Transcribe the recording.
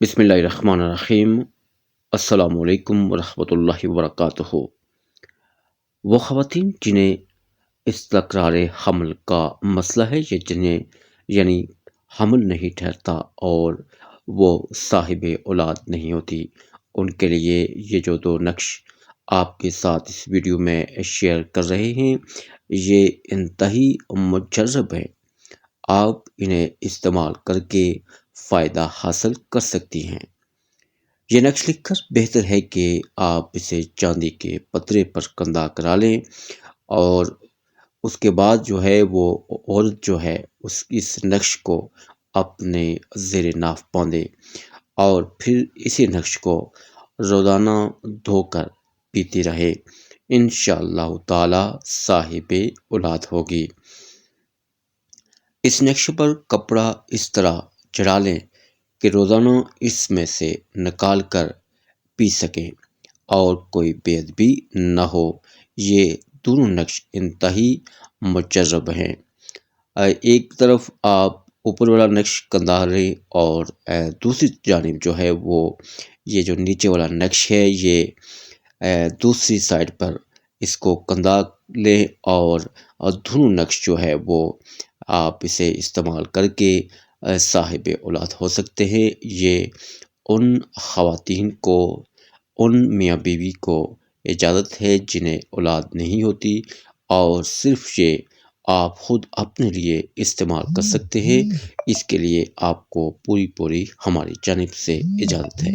بسم اللہ الرحمن الرحیم۔ السلام علیکم ورحمۃ اللہ وبرکاتہ۔ وہ خواتین جنہیں استقرار حمل کا مسئلہ ہے یا جنہیں یعنی حمل نہیں ٹھہرتا اور وہ صاحب اولاد نہیں ہوتی، ان کے لیے یہ جو دو نقش آپ کے ساتھ اس ویڈیو میں شیئر کر رہے ہیں، یہ انتہائی مجرب ہیں۔ آپ انہیں استعمال کر کے فائدہ حاصل کر سکتی ہیں۔ یہ نقش لکھ کر بہتر ہے کہ آپ اسے چاندی کے پترے پر کندہ کرا لیں، اور اس کے بعد جو ہے وہ عورت جو ہے اس نقش کو اپنے زیر ناف باندھے اور پھر اسی نقش کو روزانہ دھو کر پیتی رہے۔ انشاءاللہ تعالی صاحب اولاد ہوگی۔ اس نقش پر کپڑا اس طرح چڑھا لیں کہ روزانہ اس میں سے نکال کر پی سکیں اور کوئی بے ادبی نہ ہو۔ یہ دونوں نقش انتہائی مجرب ہیں۔ ایک طرف آپ اوپر والا نقش کندہ لیں اور دوسری جانب جو ہے وہ یہ جو نیچے والا نقش ہے یہ دوسری سائڈ پر اس کو کندہ لیں، اور دونوں نقش جو ہے وہ آپ اسے استعمال کر کے صاحب اولاد ہو سکتے ہیں۔ یہ ان خواتین کو، ان میاں بیوی کو اجازت ہے جنہیں اولاد نہیں ہوتی، اور صرف یہ آپ خود اپنے لیے استعمال کر سکتے ہیں۔ اس کے لیے آپ کو پوری ہماری جانب سے اجازت ہے۔